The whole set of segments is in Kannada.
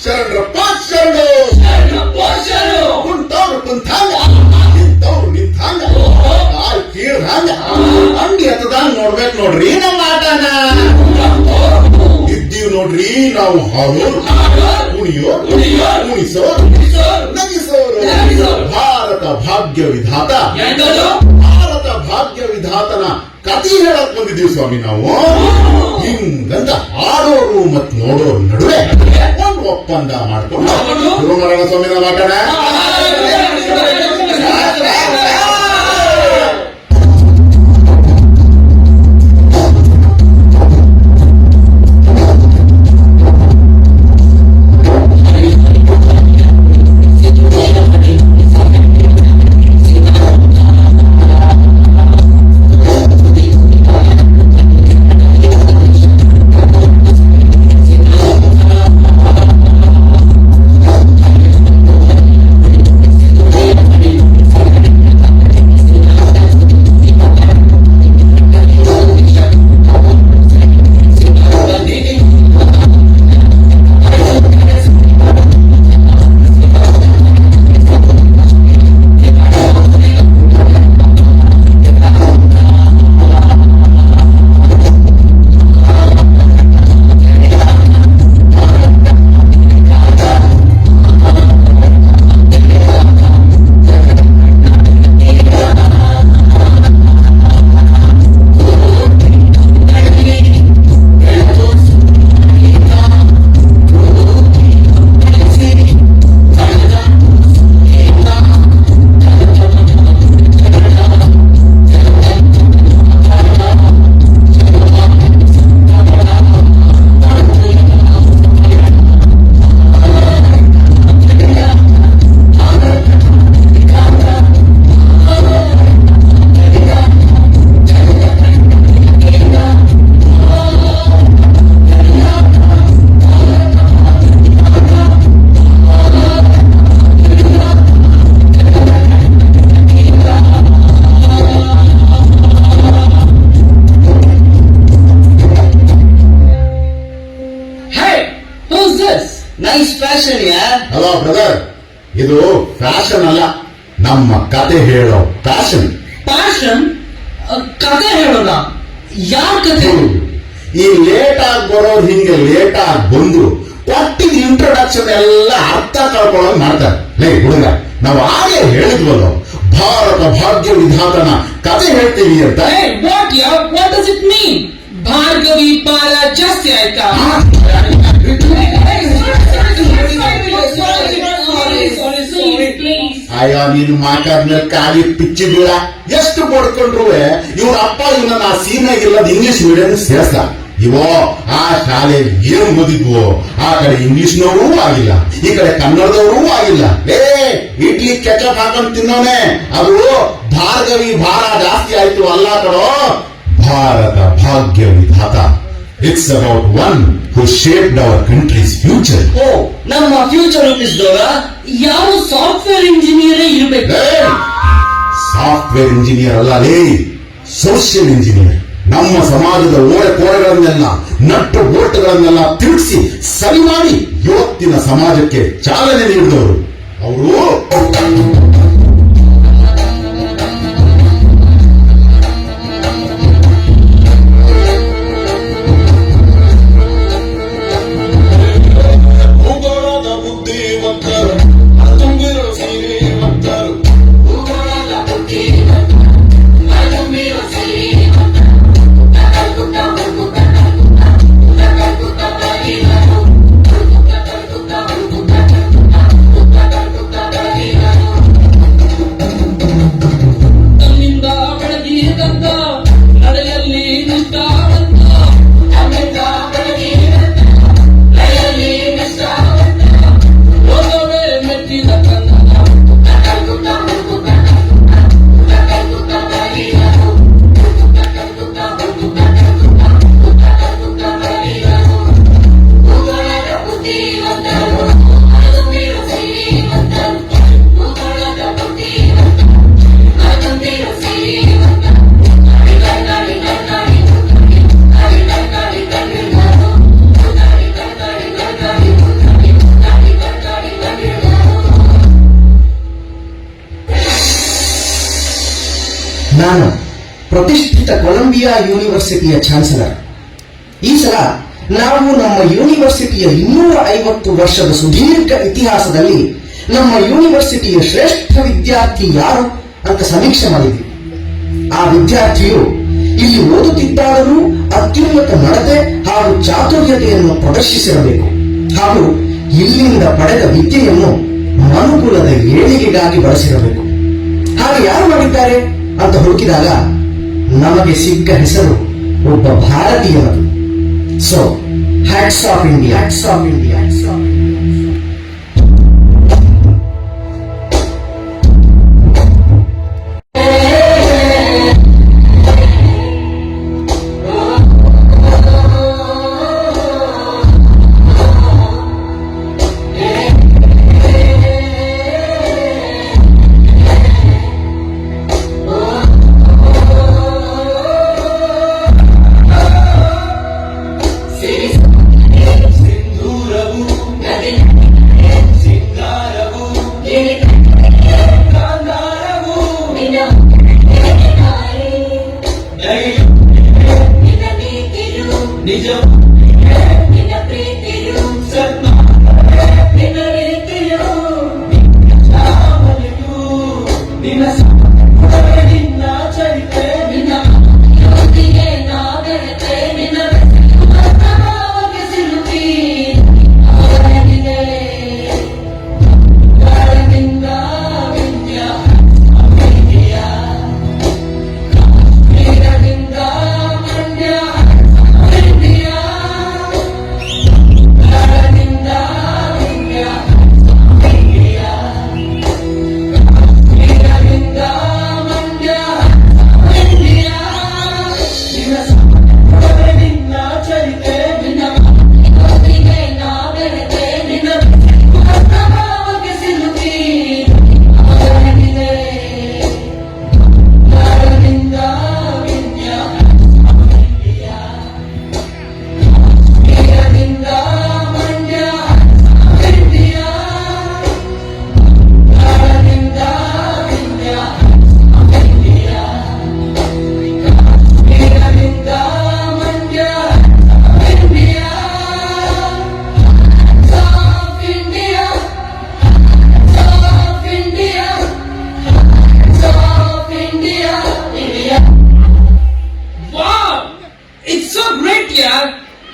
ಶರಣರಪ್ಪ ಶರಣು ಕುಂತವ್ರು ಕುಂತಾಂಗ ನಿಂತವ್ರು ನಿಂತಾಂಗ ಕಾಲ್ ಕೀಳ್ದಂಗ ಅಂಡಿ ಹತ್ತದಂಗ ನೋಡ್ಬೇಕು ನೋಡ್ರಿ ನಮ್ಮ ಆಟನ. ಇದ್ದೀವ್ ನೋಡ್ರಿ ನಾವು ಹಾಡೋರು ಕುಣಿಯೋರು ಕುಣಿಸೋರು ನಗಿಸೋರು. ಭಾರತ ಭಾಗ್ಯ ವಿಧಾತ ಭಾರತ ಭಾಗ್ಯ ವಿಧಾತನ ಕಥೆ ಹೇಳಕ್ ಬಂದಿದ್ದೀವಿ ಸ್ವಾಮಿ ನಾವು. ಹಿಂಗಂತ ಆಡೋರು ಮತ್ ನೋಡೋರು ನಡುವೆ ಒಂದು ಒಪ್ಪಂದ ಮಾಡ್ಕೊಂಡು ಶುರು ಮಾಡೋಣ ಸ್ವಾಮಿ ನಾವು ಮಾತಾಡ. ನೈಸ್ ಫ್ಯಾಷನ್ ಯಾರ್. ಹಲೋ ಬ್ರದರ್, ಇದು ಫ್ಯಾಷನ್ ಅಲ್ಲ, ನಮ್ಮ ಕತೆ ಹೇಳೋ ಫ್ಯಾಷನ್. ಫ್ಯಾಷನ್ ಕತೆ ಹೇಳೋಣ? ಯಾರ ಕತೆ? ಈ ಲೇಟ್ ಆಗಿ ಬರೋರು ಹಿಂಗೆ ಲೇಟ್ ಆಗಿ ಬಂದು ಕೊಟ್ಟಿದ್ ಇಂಟ್ರೊಡಕ್ಷನ್ ಎಲ್ಲ ಅರ್ಥ ಕಳ್ಕೊಳ್ಳೋದು ಮಾಡ್ತಾರೆ. ಲೇ ಹುಡುಗ, ನಾವು ಆಗೇ ಹೇಳಿದ್ವಲ್ಲ ಭಾರತ ಭಾಗ್ಯ ವಿಧಾತನ ಕತೆ ಹೇಳ್ತೀವಿ ಅಂತ. What does it mean? Bhargavi ಪಾಲ ಜಾಸ್ತಿ ಆಯ್ತಾ? ಅಯ್ಯೋ ನೀನು ಮಾತಾಡ್ಮೇಲೆ ಕಾಲಿ ಪಿಚ್ಚಿ ಬೀಳ. ಎಷ್ಟು ಪಡ್ಕೊಂಡ್ರು ಇವ್ರ ಅಪ್ಪ ಇವನ್ನ ಆ ಸೀಮೆಗಿಲ್ಲದ ಇಂಗ್ಲಿಷ್ ಮೀಡಿಯಂ ಸೇರ್ಸ. ಇವೋ ಆ ಶಾಲೆ ಏನು ಓದಿದ್ವು, ಆ ಕಡೆ ಇಂಗ್ಲಿಷ್ನವರೂ ಆಗಿಲ್ಲ, ಈ ಕಡೆ ಕನ್ನಡದವರೂ ಆಗಿಲ್ಲ. ಇಡ್ಲಿ ಕೆಚಪ್ ಹಾಕೊಂಡು ತಿನ್ನೋನೆ. ಅದು ಭಾರ್ಗವಿ ಭಾರ ಜಾಸ್ತಿ ಆಯ್ತು ಅಲ್ಲ ಕಡೋ. ಭಾರತ ಭಾಗ್ಯ ವಿಧಾತ. It's about one who shaped our country's future. ಓ, ನಮ್ಮ ಫ್ಯೂಚರ್ ರೂಪಿಸಿದವರ ಯಾವ ಸಾಫ್ಟ್ವೇರ್ ಇಂಜಿನಿಯರೇ ಇರಬೇಕು. ಸಾಫ್ಟ್ವೇರ್ ಇಂಜಿನಿಯರ್ ಅಲ್ಲ ಲೇ, ಸೋಷಿಯಲ್ ಇಂಜಿನಿಯರ್. ನಮ್ಮ ಸಮಾಜದ ಓರೆ ಕೋರೆಗಳನ್ನೆಲ್ಲ ನಟ್ಟು ಬೋಟುಗಳನ್ನೆಲ್ಲ ತಿರುಗಿಸಿ ಸರಿ ಮಾಡಿ ಇವತ್ತಿನ ಸಮಾಜಕ್ಕೆ ಚಾಲನೆ ನೀಡಿದವರು ಅವರು. ನಾನು ಪ್ರತಿಷ್ಠಿತ ಕೊಲಂಬಿಯಾ ಯೂನಿವರ್ಸಿಟಿಯ ಚಾನ್ಸಲರ್. ಈ ಸಲ ನಾವು ನಮ್ಮ ಯೂನಿವರ್ಸಿಟಿಯ 250 ವರ್ಷದ ಸುದೀರ್ಘ ಇತಿಹಾಸದಲ್ಲಿ ನಮ್ಮ ಯೂನಿವರ್ಸಿಟಿಯ ಶ್ರೇಷ್ಠ ವಿದ್ಯಾರ್ಥಿ ಯಾರು ಅಂತ ಸಮೀಕ್ಷೆ ಮಾಡಿದ್ವಿ. ಆ ವಿದ್ಯಾರ್ಥಿಯು ಇಲ್ಲಿ ಓದುತ್ತಿದ್ದಾದರೂ ಅತ್ಯುನ್ನತ ನಡತೆ ಹಾಗೂ ಚಾತುರ್ಯತೆಯನ್ನು ಪ್ರದರ್ಶಿಸಿರಬೇಕು ಹಾಗೂ ಇಲ್ಲಿಂದ ಪಡೆದ ವಿದ್ಯೆಯನ್ನು ಮನುಕುಲದ ಏಳಿಗೆಗಾಗಿ ಬಳಸಿರಬೇಕು. ಹಾಗೆ ಯಾರು ಮಾಡಿದ್ದಾರೆ ಅಂತ ಹುಡುಕಿದಾಗ ನಮಗೆ ಸಿಕ್ಕ ಹೆಸರು ಒಬ್ಬ ಭಾರತೀಯನದು. So hats off India, hats off India, hats off India.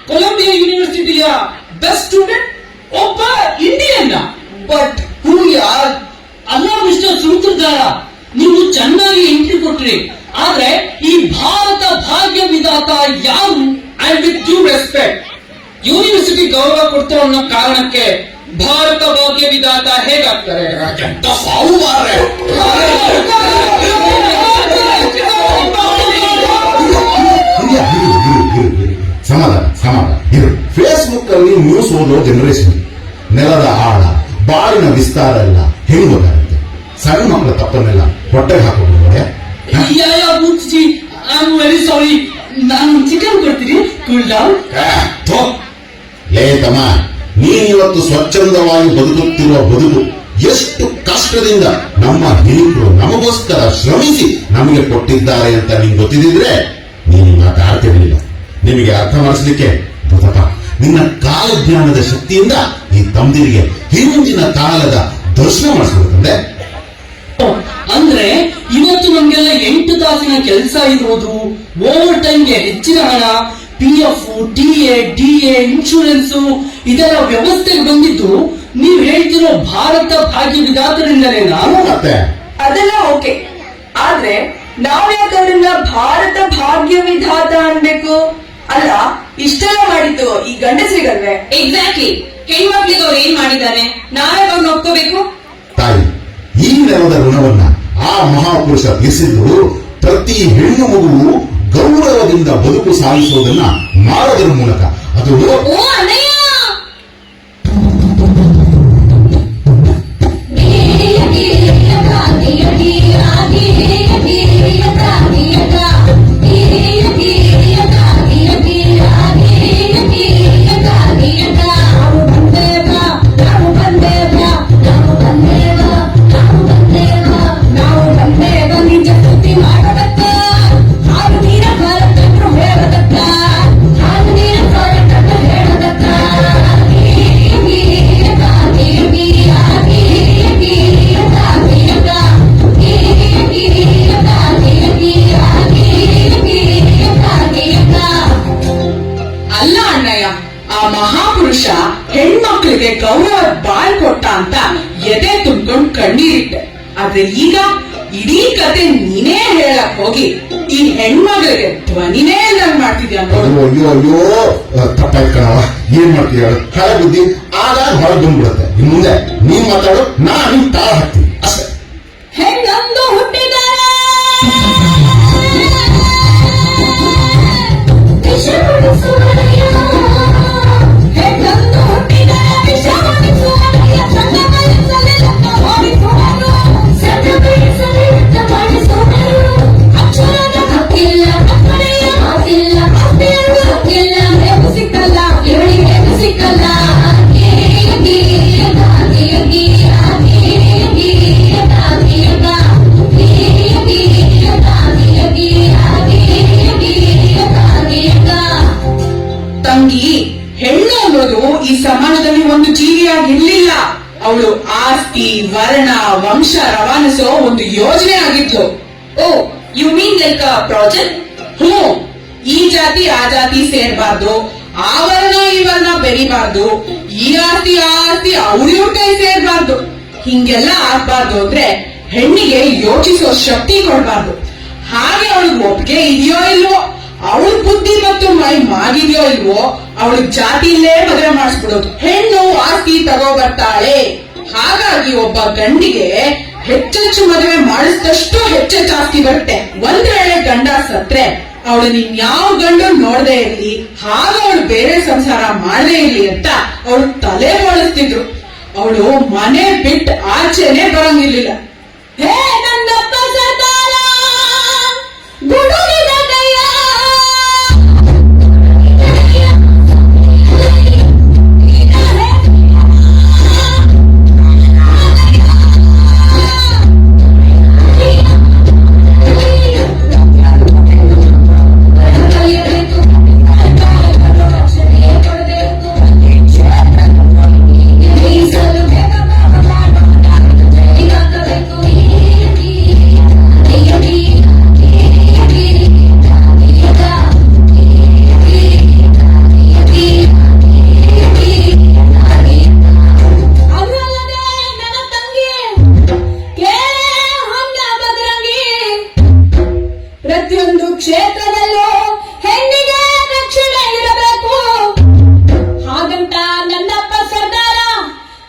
Columbia ಯೂನಿವರ್ಸಿಟಿಯ ಬೆಸ್ಟ್ ಸ್ಟೂಡೆಂಟ್ ಒಬ್ಬ ಇಂಡಿಯನ್. ಬಟ್ ಹೂ ಯಾರ್? ಅಲ್ಲ ಮಿಸ್ಟರ್ ಸೂತ್ರಧಾರ, ನೀವು ಚೆನ್ನಾಗಿ ಎಂಟ್ರಿ ಕೊಟ್ರಿ, ಆದ್ರೆ ಈ ಭಾರತ ಭಾಗ್ಯ ವಿಧಾತ ಯಾರು? And with due respect, university ಗೌರವ ಕೊಡ್ತಾ ಅನ್ನೋ ಕಾರಣಕ್ಕೆ ಭಾರತ ಭಾಗ್ಯ ವಿಧಾತ ಹೇಗಾಗ್ತಾರೆ? ಸಮಾಧಾನ ಇದು ಫೇಸ್ಬುಕ್ ಅಲ್ಲಿ ನ್ಯೂಸ್ ಓದೋ ಜನರೇಷನ್. ನೆಲದ ಆಳ, ಬಾಳಿನ ವಿಸ್ತಾರ ಎಲ್ಲ ಹೆಂಗ್ ಗೊತ್ತಾಗುತ್ತೆ? ಸಣ್ಣ ಮಕ್ಕಳ ತಪ್ಪನ್ನೆಲ್ಲ ಹೊಟ್ಟೆಗೆ ಹಾಕೋದು. ವೆರಿ ಸಾರಿ, ನಾನು ಚಿಕನ್ ಕೊಡ್ತೀನಿ, ಕೂಲ್ ಡೌನ್. ಲೇ ತಮ್ಮ, ನೀನಿವತ್ತು ಸ್ವಚ್ಛಂದವಾಗಿ ಬದುಕುತ್ತಿರುವ ಬದುಕು ಎಷ್ಟು ಕಷ್ಟದಿಂದ ನಮ್ಮ ಹಿರಿಕರು ನಮಗೋಸ್ಕರ ಶ್ರಮಿಸಿ ನಮಗೆ ಕೊಟ್ಟಿದ್ದಾರೆ ಅಂತ ನಿಮ್ಗೆ ಗೊತ್ತಿದ್ರೆ ನೀನು ಮಾತಾಡ್ತಿರ್ಲಿಲ್ಲ. ನಿಮಗೆ ಅರ್ಥ ಮಾಡಿಸ್ಲಿಕ್ಕೆ ಬುಧಪ್ಪ, ನಿನ್ನ ಕಾಲಜ್ಞಾನದ ಶಕ್ತಿಯಿಂದ ಈ ತಮ್ಮದಿರಿಗೆ ಹಿಂದಿನ ಕಾಲದ ದರ್ಶನ ಮಾಡಿಸ್ಬೇಕಂದ್ರೆ. ಅಂದ್ರೆ ಇವತ್ತು ನಮ್ಗೆಲ್ಲ 8 ತಾಸಿನ ಕೆಲಸ ಇರೋದು, ಓವರ್ ಟೈಮ್ಗೆ ಹೆಚ್ಚಿನ ಹಣ, PF, TA, DA, ಇನ್ಶೂರೆನ್ಸ್ ಇದೆಲ್ಲ ವ್ಯವಸ್ಥೆಗೆ ಬಂದಿದ್ದು ನೀವ್ ಹೇಳ್ತಿರೋ ಭಾರತ ಭಾಗ್ಯ ವಿಧಾತರಿಂದಲೇ. ನಾನು ಮತ್ತೆ ಅದೆಲ್ಲ ಓಕೆ, ಆದ್ರೆ ನಾವ್ ಯಾಕಂದ್ರ ಭಾರತ ಭಾಗ್ಯ ವಿಧಾತ ಅನ್ಬೇಕು? ಅಲ್ಲ, ಇಷ್ಟೆಲ್ಲ ಮಾಡಿದ್ದು ಈ ಗಂಡಸರಿಗಲ್ವೇ? ಎಕ್ಸಾಕ್ಟ್ಲಿ. ಹೆಣ್ಮಕ್ಳಿಗೆ ಅವ್ರು ಏನ್ ಮಾಡಿದ್ದಾರೆ, ನಾವೇ ಬಂದು ಒಪ್ಕೋಬೇಕು? ತಾಯಿ, ಈ ನೆಲದ ಋಣವನ್ನ ಆ ಮಹಾಪುರುಷ ತೀರಿಸಿದ್ದು ಪ್ರತಿ ಹೆಣ್ಣು ಮಗುವು ಗೌರವದಿಂದ ಬದುಕು ಸಾಗಿಸುವುದನ್ನ ಮಾಡೋದ್ರ ಮೂಲಕ. ಅದು ಓ ಅಣ್ಣಯ್ಯ, ನಾವು ಬಂದೇವ ನಿಜ ಸ್ತುತಿ ಮಾಡಬೇಕು. ಹೆಣ್ಮಕ್ಳಿಗೆ ಗೌರವ ಬಾಳ್ ಕೊಟ್ಟ ಅಂತ ಎದೆ ತುಂಬ್ಕೊಂಡ್ ಕಣ್ಣೀರಿಟ್ಟೆ. ಆದ್ರೆ ಈಗ ಇಡೀ ಕತೆ ನೀನೇ ಹೇಳಕ್ ಹೋಗಿ ಈ ಹೆಣ್ಮಗಳಿಗೆ ಧ್ವನಿನೇ ಇಲ್ಲಂಗ್ ಮಾಡ್ತಿದ್ಯಾ ನೋಡು. ಅಯ್ಯೋ ಅಯ್ಯೋ ತಪ್ಪಾಯ್ತು ಕಣವ. ಏನ್ ಮಾಡ್ತೀಯ ಹೇಳು? ಹಳೆ ಬುದ್ಧಿ ಆಗಾಗ ಹೊರಗೆ ಬಂದ್ಬಿಡುತ್ತೆ. ಇನ್ ಮುಂದೆ ನೀನ್ ಮಾತಾಡು, ನಾನು ತಾಳ ಹಾಕ್ತೀನಿ ಅಷ್ಟೇ. ಹೆಣ್ಣೊಂದು ಹುಟ್ಟಿದರೆ ವಿಷ ಉಳಿಸುವರೆಯ. ಹೆಣ್ಣೊಂದು ಹುಟ್ಟಿದರೆ ವಿಷ ಉಳಿಸುವರೆಯ. ಚಂದ ಬಯಸಲಿ ರಕ್ತ ಮಾಡಿಸುವರು. ಚಂದ ಬಯಸಲಿ ರಕ್ತ ಮಾಡಿಸುವರು. ಅಕ್ಷರದ ಹಕ್ಕಿಲ್ಲ, ಅಪ್ಪನೆಯ ಮಾತಿಲ್ಲ, ಅಪ್ಪೆಯರು ಹಕ್ಕಿಲ್ಲ. ಹೇಗೂ ಸಿಕ್ಕಲ್ಲ, ಇವಳಿಗೆ ಸಿಕ್ಕಲ್ಲ. ತಂಗಿ, ಹೆಣ್ಣು ಅನ್ನೋದು ಈ ಸಮಾಜದಲ್ಲಿ ಒಂದು ಜೀವಿಯಾಗಿರ್ಲಿಲ್ಲ. ಅವಳು ಆಸ್ತಿ, ವರ್ಣ, ವಂಶ ರವಾನಿಸೋ ಒಂದು ಯೋಜನೆ ಆಗಿದ್ಲು. Oh, you mean like a project? ಹ್ಞೂ, ಈ ಜಾತಿ ಆ ಜಾತಿ ಸೇರ್ಬಾರ್ದು, ಆ ವರ್ಣ ಈ ವರ್ಣ ಬೆರಿಬಾರ್ದು, ಈ ಆಸ್ತಿ ಆ ಆಸ್ತಿ ಅವ್ರ ಕೈ ಸೇರ್ಬಾರ್ದು. ಹಿಂಗೆಲ್ಲ ಆಗ್ಬಾರ್ದು ಅಂದ್ರೆ ಹೆಣ್ಣಿಗೆ ಯೋಚಿಸೋ ಶಕ್ತಿ ಕೊಡ್ಬಾರ್ದು. ಹಾಗೆ ಅವಳಿಗೆ ಒಪ್ಪಿಗೆ ಇದೆಯೋ ಇಲ್ವೋ, ಅವಳ ಬುದ್ಧಿ ಮತ್ತು ಮೈ ಮಾಗಿದೆಯೋ ಇಲ್ವೋ, ಅವಳಿಗೆ ಜಾತಿಯಲ್ಲೇ ಮದುವೆ ಮಾಡಿಸ್ಬಿಡೋದು. ಹೆಣ್ಣು ಆಸ್ತಿ ತಗೋ ಬರ್ತಾಳೆ. ಹಾಗಾಗಿ ಒಬ್ಬ ಗಂಡಿಗೆ ಹೆಚ್ಚೆಚ್ಚು ಮದುವೆ ಮಾಡಿಸಿದಷ್ಟು ಹೆಚ್ಚೆಚ್ಚು ಆಸ್ತಿ ಬರುತ್ತೆ. ಒಂದ್ ವೇಳೆ ಗಂಡ ಸತ್ರೆ ಅವಳು ಇನ್ಯಾವ ಗಂಡು ನೋಡದೆ ಇರ್ಲಿ, ಹಾಗ ಅವಳು ಬೇರೆ ಸಂಸಾರ ಮಾಡದೇ ಇರ್ಲಿ ಅಂತ ಅವಳು ತಲೆ ಬೋಳಿಸ್ತಿದ್ರು. ಅವಳು ಮನೆ ಬಿಟ್ಟು ಆಚೆನೆ ಬರಂಗಿರ್ಲಿಲ್ಲ. ಹೇ ನನ್ನಪ್ಪ ಸರ್ದಾರ ಗುಡುಗಿದ ಕೈಯ. ಪ್ರತಿಯೊಂದು ಕ್ಷೇತ್ರದಲ್ಲೂ ಹೆಣ್ಣಿಗೆ ರಕ್ಷಣೆ ಇರಬೇಕು. ಹಾಗಂತ ನನ್ನಪ್ಪ ಸರ್ದಾರ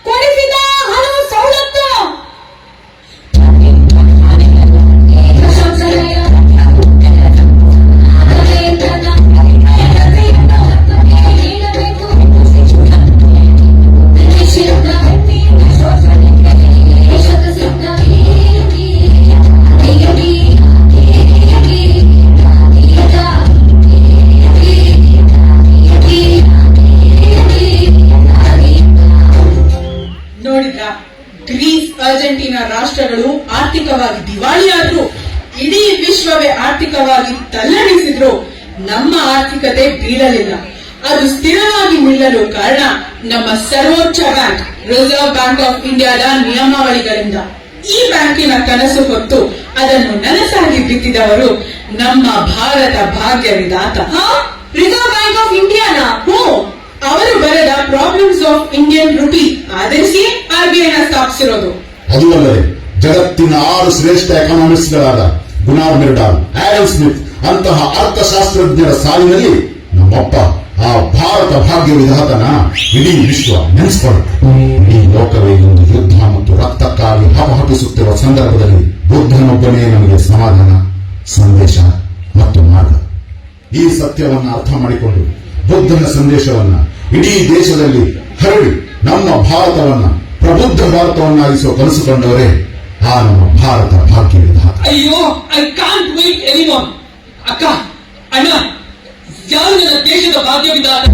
ಕೊಡಿಸಿದ ಹಲವು ಸವಲತ್ತು ನೋಡಿದ್ರ, ಗ್ರೀಸ್, ಅರ್ಜೆಂಟೀನಾ ರಾಷ್ಟ್ರಗಳು ಆರ್ಥಿಕವಾಗಿ ದಿವಾಳಿಯಾದ್ರು, ಇಡೀ ವಿಶ್ವವೇ ಆರ್ಥಿಕವಾಗಿ ತಲ್ಲಣಿಸಿದ್ರು, ನಮ್ಮ ಆರ್ಥಿಕತೆ ಬೀಳಲಿಲ್ಲ. ಅದು ಸ್ಥಿರವಾಗಿ ನಿಲ್ಲಲು ಕಾರಣ ನಮ್ಮ ಸರ್ವೋಚ್ಚ ಬ್ಯಾಂಕ್, ರಿಸರ್ವ್ ಬ್ಯಾಂಕ್ ಆಫ್ ಇಂಡಿಯಾದ ನಿಯಮಾವಳಿಗಳಿಂದ. ಈ ಬ್ಯಾಂಕಿನ ಕನಸು ಹೊತ್ತು ಅದನ್ನು ನನಸಾಗಿ ಬಿತ್ತಿದವರು ನಮ್ಮ ಭಾರತ ಭಾಗ್ಯ ವಿಧಾತ. ರಿಸರ್ವ್ ಬ್ಯಾಂಕ್ ಆಫ್ ಇಂಡಿಯಾನ? ಹ್ಞೂ, ಅವರು ಬರೆದ ಪ್ರಾಬ್ಲಮ್ಸ್ ಆಫ್ ಇಂಡಿಯನ್ ರುಪಿ ಆಧರಿಸಿ RBI ಸ್ಥಾಪಿಸಿರೋದು. ಅದು ಅಲ್ಲದೆ ಜಗತ್ತಿನ 6 ಶ್ರೇಷ್ಠ ಎಕಾನಮಿಸ್ಟ್ಗಳಾದ ಗುನಾರ್ ಮಿರ್ಡಾಲ್, ಆಡಮ್ ಸ್ಮಿತ್ ಅಂತಹ ಅರ್ಥಶಾಸ್ತ್ರಜ್ಞರ ಸಾಲಿನಲ್ಲಿ ನಮ್ಮಪ್ಪ ಆ ಭಾರತ ಭಾಗ್ಯ ವಿಧಾತನ ಇಡೀ ವಿಶ್ವ ನೆನೆಸ್ಕೊಳ್ಳುತ್ತೆ. ಇಡೀ ಲೋಕವೇ ಒಂದು ಯುದ್ಧ ಮತ್ತು ರಕ್ತಕ್ಕಾಗಿ ಹಪಹಪಿಸುತ್ತಿರುವ ಸಂದರ್ಭದಲ್ಲಿ ಬುದ್ಧನೊಬ್ಬನೇ ನಮಗೆ ಸಮಾಧಾನ, ಸಂದೇಶ ಮತ್ತು ಮಾರ್ಗ. ಈ ಸತ್ಯವನ್ನ ಅರ್ಥ ಮಾಡಿಕೊಂಡು ಬುದ್ಧನ ಸಂದೇಶವನ್ನ ಇಡೀ ದೇಶದಲ್ಲಿ ಹರಡಿ ನಮ್ಮ ಭಾರತವನ್ನ ಪ್ರಬುದ್ಧ ಭಾರತವನ್ನಾಗಿಸುವ ಕನಸು ಕಂಡವರೇ ಆ ನಮ್ಮ ಭಾರತ ಭಾಗ್ಯ ವಿಧಾತ. ಅಯ್ಯೋ, ಐ ಕಾಂಟ್ ವೇಟ್ ಎನಿಮೋರ್. ಅಕ್ಕ, ಅಣ್ಣ, ಯಾರು ನನ್ನ ದೇಶದ ಭಾಗ್ಯ ವಿಧಾತ?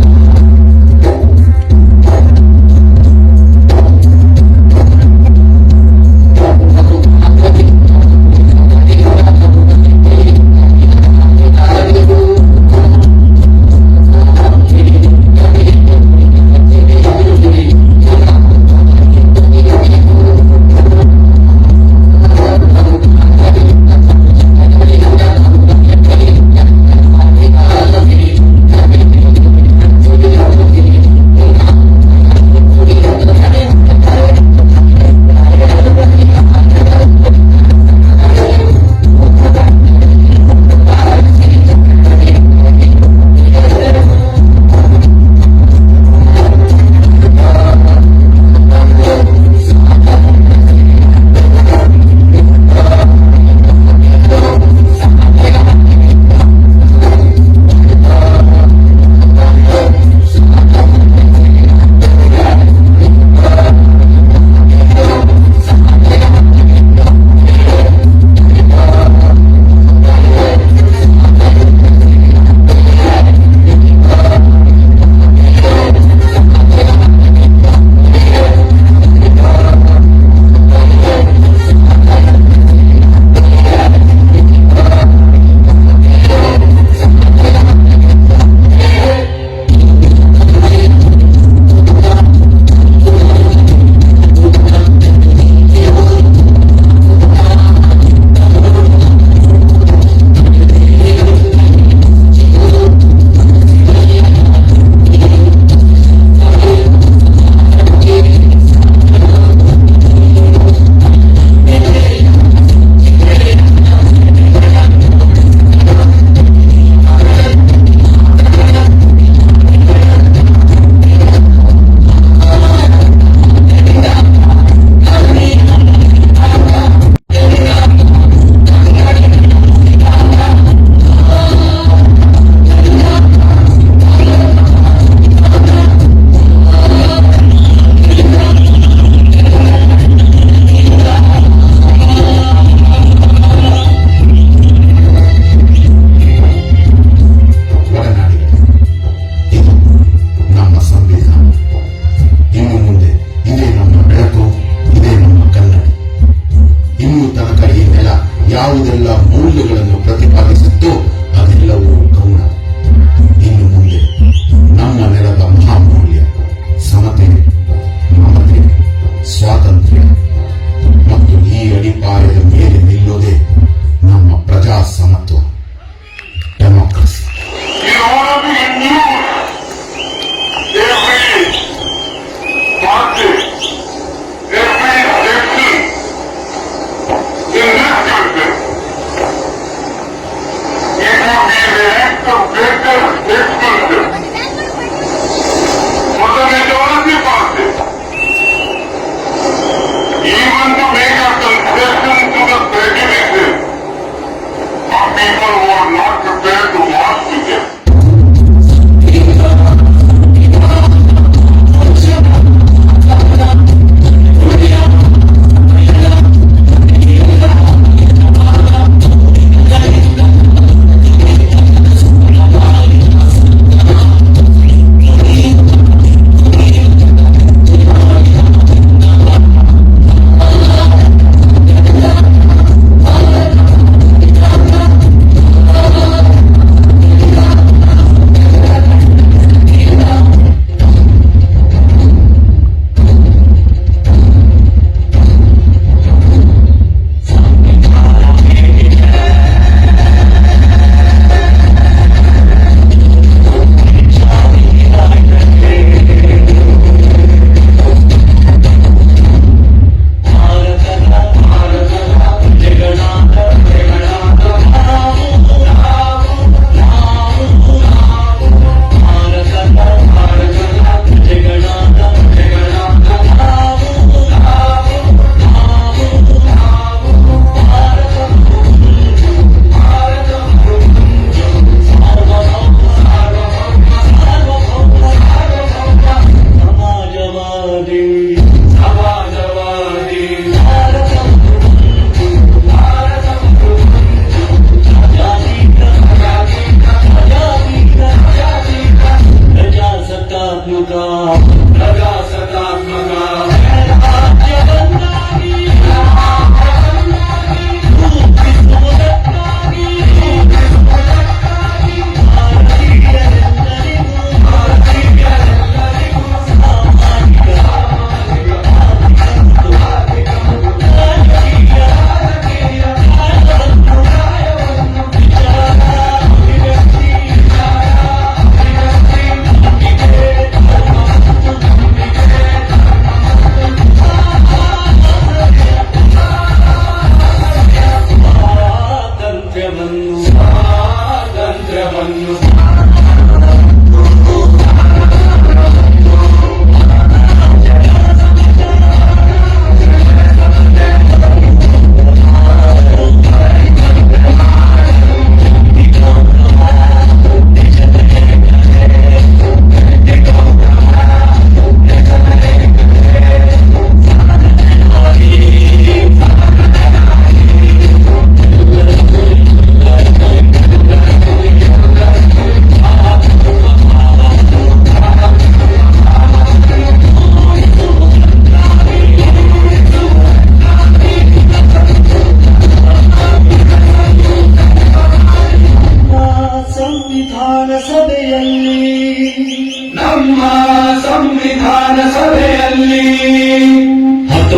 ಈ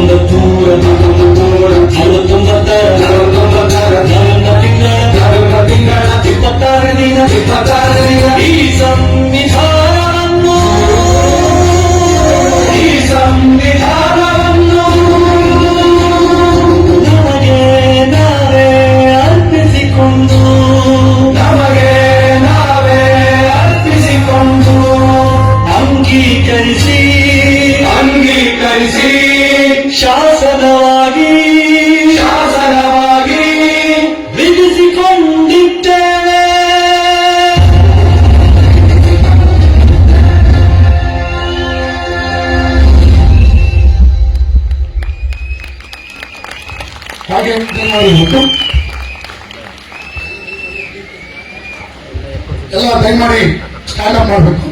ಸಂವಿಧಾನವನ್ನು ನಮಗೆ ನಾವೇ ಅರ್ಪಿಸಿಕೊಂಡು ಅಂಗೀಕರಿಸಿ ಶಾಸನವಾಗಿ ವಿಧಿಸಿಕೊಂಡಿದ್ದೇವೆ. ಹಾಗೆ ಮಾಡಬೇಕು. ಎಲ್ಲ ದಯಮಾಡಿ ಸ್ಟ್ಯಾಂಡ್ ಅಪ್ ಮಾಡಬೇಕು.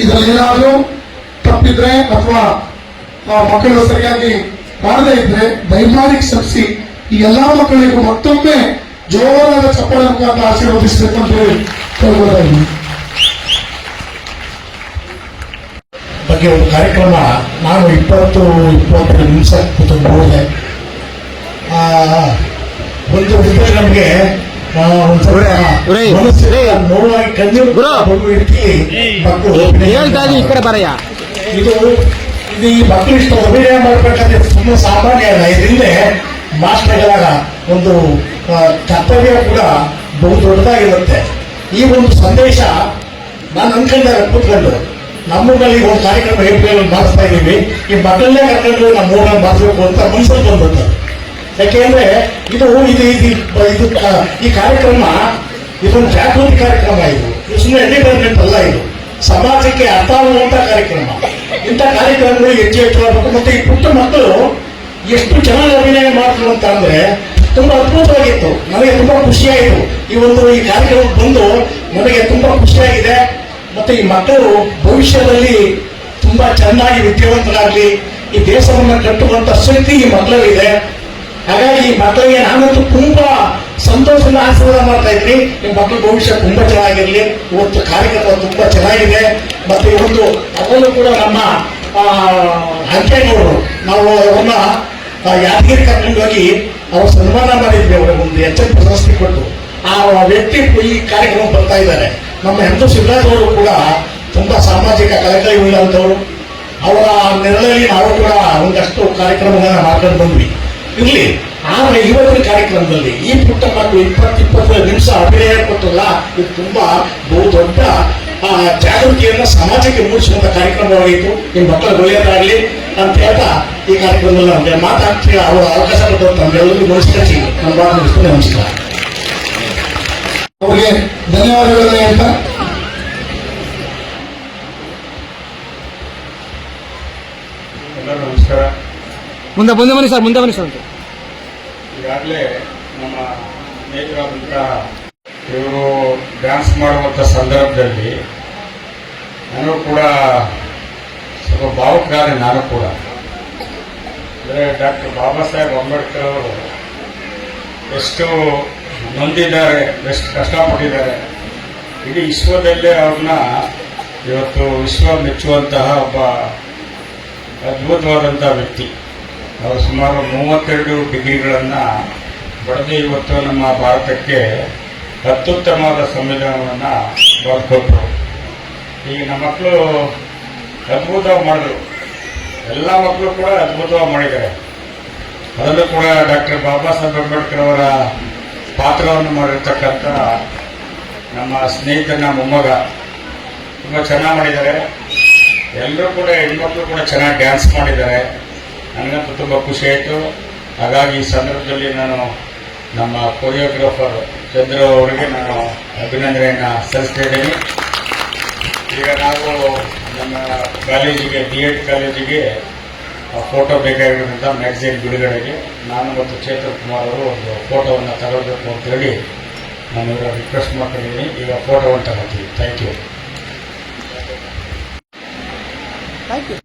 ಇದರಲ್ಲಿ ಏನಾದರೂ ತಪ್ಪಿದ್ರೆ ಅಥವಾ ಮಕ್ಕಳು ಸರಿಯಾಗಿ ಮಾಡದೇ ಇದ್ರೆ ದಯಮಾಡಿ ಕ್ಷಮಿಸಿ. ಈ ಎಲ್ಲಾ ಮಕ್ಕಳಿಗೂ ಮತ್ತೊಮ್ಮೆ ಜೋರಾದ ಚಪ್ಪಾಳೆ ಮುಖಾಂತರ ಆಶೀರ್ವದಿಸಬೇಕು ಅಂತ ಹೇಳಿ ಕೇಳ್ಬೋದಾಗಿದೆ. ಬಗ್ಗೆ ಒಂದು ಕಾರ್ಯಕ್ರಮ ನಾನು 20-25 ನಿಮಿಷ ಕೂತ್ಕೊಂಡು ನೋಡಿದೆ. ಒಂದು ವಿಷಯ ನಮಗೆ ನೋವಾಗಿ ಕಣ್ಣೀರು ರೀತಿ ಈ ಕಡೆ ಬರಯ್ಯ. ಇದು ಈ ಮಕ್ಕಳು ಇಷ್ಟು ಅಭಿನಯ ಮಾಡಬೇಕಾದ್ರೆ ತುಂಬಾ ಸಾಮಾನ್ಯ ಅಲ್ಲ. ಇದರಿಂದ ಮಾಸ್ಟರ್ಗಳ ಒಂದು ಕರ್ತವ್ಯ ಕೂಡ ಬಹು ದೊಡ್ಡದಾಗಿರುತ್ತೆ. ಈ ಒಂದು ಸಂದೇಶ ನಾನು ಅನ್ಕೊಂಡಾಗ ಕೂತ್ಕೊಂಡು ನಮ್ಮೂರಲ್ಲಿ ಒಂದು ಕಾರ್ಯಕ್ರಮ ಏಪ್ರಿಲ್ ಮಾಡಿಸ್ತಾ ಇದ್ದೀವಿ. ಈ ಮಕ್ಕಳನ್ನೇ ಕರ್ಕೊಂಡು ನಮ್ಮ ಊರಲ್ಲಿ ಮಾಡಿಸ್ಬೇಕು ಅಂತ ಮನಸ್ಸಲ್ಲಿ ಬಂದ್ಬಿಡ್ತಾರೆ. ಯಾಕೆಂದ್ರೆ ಇದು ಈ ಕಾರ್ಯಕ್ರಮ ಇದೊಂದು ಜಾಗೃತಿ ಕಾರ್ಯಕ್ರಮ. ಇದು ಸುಮ್ಮನೆ ಎಂಟರ್ಟೈನ್ಮೆಂಟ್ ಅಲ್ಲ. ಇದು ಸಮಾಜಕ್ಕೆ ಅರ್ಥ ಆಗುವಂತ ಕಾರ್ಯಕ್ರಮ. ಇಂಥ ಕಾರ್ಯಕ್ರಮಗಳು ಹೆಚ್ಚು ಆಗಬೇಕು. ಮತ್ತೆ ಈ ಪುಟ್ಟ ಮಕ್ಕಳು ಎಷ್ಟು ಚೆನ್ನಾಗಿ ಅಭಿನಯ ಮಾಡ್ತಾರೆ ಅಂತ ಅಂದ್ರೆ ತುಂಬಾ ಅದ್ಭುತವಾಗಿತ್ತು. ನನಗೆ ತುಂಬಾ ಖುಷಿಯಾಯಿತು. ಈ ಕಾರ್ಯಕ್ರಮಕ್ಕೆ ಬಂದು ನನಗೆ ತುಂಬಾ ಖುಷಿಯಾಗಿದೆ. ಮತ್ತೆ ಈ ಮಕ್ಕಳು ಭವಿಷ್ಯದಲ್ಲಿ ತುಂಬಾ ಚೆನ್ನಾಗಿ ವಿದ್ಯಾವಂತರಾಗಲಿ, ಈ ದೇಶವನ್ನು ಕಟ್ಟುವಂತ ಶಕ್ತಿ ಈ ಮಕ್ಕಳಲ್ಲಿದೆ. ಹಾಗಾಗಿ ಈ ಮಕ್ಕಳಿಗೆ ನಾನಂತೂ ತುಂಬಾ ಸಂತೋಷದಿಂದ ಆಶೀರ್ವಾದ ಮಾಡ್ತಾ ಇದ್ದೀನಿ. ನಿಮ್ಮ ಮಕ್ಕಳ ಭವಿಷ್ಯ ತುಂಬಾ ಚೆನ್ನಾಗಿರ್ಲಿ. ಇವತ್ತು ಕಾರ್ಯಕ್ರಮ ತುಂಬಾ ಚೆನ್ನಾಗಿದೆ. ಮತ್ತೆ ಅದರಲ್ಲೂ ಕೂಡ ನಮ್ಮ ಹಂಪೇಗೌಡರು, ನಾವು ಅವ್ರನ್ನ ಯಾದಗಿರಿ ಕರ್ಕೊಂಡು ಹೋಗಿ ಅವ್ರ ಸನ್ಮಾನ ಮಾಡಿದ್ವಿ. ಅವ್ರಿಗೆ ಒಂದು HM ಪ್ರಶಸ್ತಿ ಕೊಟ್ಟು ಆ ವ್ಯಕ್ತಿ ಈ ಕಾರ್ಯಕ್ರಮ ಬರ್ತಾ ಇದ್ದಾರೆ. ನಮ್ಮ ಎಂ ಶಿವರಾಜ್ ಅವರು ಕೂಡ ತುಂಬಾ ಸಾಮಾಜಿಕ ಕಳಕಳಿಯುಳ್ಳಂಥವ್ರು. ಅವರ ನೆರಳಲ್ಲಿ ನಾವು ಕೂಡ ಒಂದಷ್ಟು ಕಾರ್ಯಕ್ರಮಗಳನ್ನ ಮಾಡ್ಕೊಂಡು ಬಂದ್ವಿ. ಇರ್ಲಿ, ಆದ್ರೆ ಇವತ್ತಿನ ಕಾರ್ಯಕ್ರಮದಲ್ಲಿ ಈ ಪುಟ್ಟ ಮಕ್ಕಳು 20-25 ನಿಮಿಷ ಅಭಿನಯ ಕೊಟ್ಟಲ್ಲ, ಇದು ತುಂಬಾ ಬಹು ದೊಡ್ಡ ಜಾಗೃತಿಯನ್ನ ಸಮಾಜಕ್ಕೆ ಮೂಡಿಸುವಂತ ಕಾರ್ಯಕ್ರಮವಾಗಿತ್ತು. ನಿಮ್ಮ ಮಕ್ಕಳು ಒಳ್ಳೆಯದಾಗಲಿ ಅಂತ ಹೇಳ್ತಾ ಈ ಕಾರ್ಯಕ್ರಮದಲ್ಲಿ ನಮಗೆ ಮಾತಾಡ್ತೀವಿ. ಅವರ ಅವಕಾಶ ಕೊಟ್ಟು ನಮ್ಮೆಲ್ಲರಿಗೂ ನಮಸ್ಕರಿಸಿ ನನ್ನ ಮಾತು ಮುಗಿಸ್ಕೊಂಡು ನಮಸ್ಕಾರ. ಅವರಿಗೆ ಧನ್ಯವಾದಗಳನ್ನ ಹೇಳ್ತಾ ನಮಸ್ಕಾರ. ಮುಂದೆ ಬನ್ನಿ ಸರ್, ಮುಂದೆ ಬನ್ನಿ ಸರ್. ಈಗಾಗಲೇ ನಮ್ಮ ಸ್ನೇಹಿತರಾದಂಥ ಇವರು ಡ್ಯಾನ್ಸ್ ಮಾಡುವಂಥ ಸಂದರ್ಭದಲ್ಲಿ ನಾನು ಕೂಡ ಸ್ವಲ್ಪ ಭಾವುಕರಾದೆ. ನಾನು ಕೂಡ ಅಂದರೆ ಡಾಕ್ಟರ್ ಬಾಬಾ ಸಾಹೇಬ್ ಅಂಬೇಡ್ಕರ್ ಅವರು ಎಷ್ಟು ನೊಂದಿದ್ದಾರೆ, ಎಷ್ಟು ಕಷ್ಟಪಟ್ಟಿದ್ದಾರೆ. ಇಡೀ ವಿಶ್ವದಲ್ಲೇ ಅವ್ರನ್ನ ಇವತ್ತು ವಿಶ್ವ ಮೆಚ್ಚುವಂತಹ ಒಬ್ಬ ಅದ್ಭುತವಾದಂಥ ವ್ಯಕ್ತಿ. ಅವರು ಸುಮಾರು 32 ಡಿಗ್ರಿಗಳನ್ನು ಪಡೆದು ಇವತ್ತು ನಮ್ಮ ಭಾರತಕ್ಕೆ ಅತ್ಯುತ್ತಮವಾದ ಸಂವಿಧಾನವನ್ನು ಬರೆದುಕೊಟ್ರು. ಈಗ ನಮ್ಮ ಮಕ್ಕಳು ಅದ್ಭುತವಾಗಿ ಮಾಡಿದ್ರು, ಎಲ್ಲ ಮಕ್ಕಳು ಕೂಡ ಅದ್ಭುತವಾಗಿ ಮಾಡಿದ್ದಾರೆ. ಅದರಲ್ಲೂ ಕೂಡ ಡಾಕ್ಟರ್ ಬಾಬಾ ಸಾಹೇಬ್ ಅಂಬೇಡ್ಕರ್ ಅವರ ಪಾತ್ರವನ್ನು ಮಾಡಿರ್ತಕ್ಕಂಥ ನಮ್ಮ ಸ್ನೇಹಿತನ ಮೊಮ್ಮಗ ತುಂಬ ಚೆನ್ನಾಗಿ ಮಾಡಿದ್ದಾರೆ. ಎಲ್ಲರೂ ಕೂಡ ಹೆಣ್ಮಕ್ಳು ಕೂಡ ಚೆನ್ನಾಗಿ ಡ್ಯಾನ್ಸ್ ಮಾಡಿದ್ದಾರೆ. ನನಗಂತೂ ತುಂಬ ಖುಷಿ ಆಯಿತು. ಹಾಗಾಗಿ ಈ ಸಂದರ್ಭದಲ್ಲಿ ನಾನು ನಮ್ಮ ಕೊರಿಯೋಗ್ರಾಫರ್ ಚಂದ್ರ ಅವರಿಗೆ ನಾನು ಅಭಿನಂದನೆಯನ್ನು ಸಲ್ಲಿಸ್ತಾ ಇದ್ದೀನಿ. ಈಗ ನಾವು ನಮ್ಮ ಕಾಲೇಜಿಗೆ BEd ಕಾಲೇಜಿಗೆ ಫೋಟೋ ಬೇಕಾಗಿರೋದ್ರಿಂದ ಮ್ಯಾಗಝಿನ್ ಬಿಡುಗಡೆಗೆ ನಾನು ಮತ್ತು ಚೇತನ್ ಕುಮಾರ್ ಅವರು ಒಂದು ಫೋಟೋವನ್ನು ತಗೊಳ್ಬೇಕು ಅಂತೇಳಿ ನಾನು ಇವರ ರಿಕ್ವೆಸ್ಟ್ ಮಾಡ್ಕೊಂಡಿದ್ದೀನಿ. ಈಗ ಫೋಟೋವನ್ನು ತಗೊಳ್ತೀವಿ. Thank you. Thank you.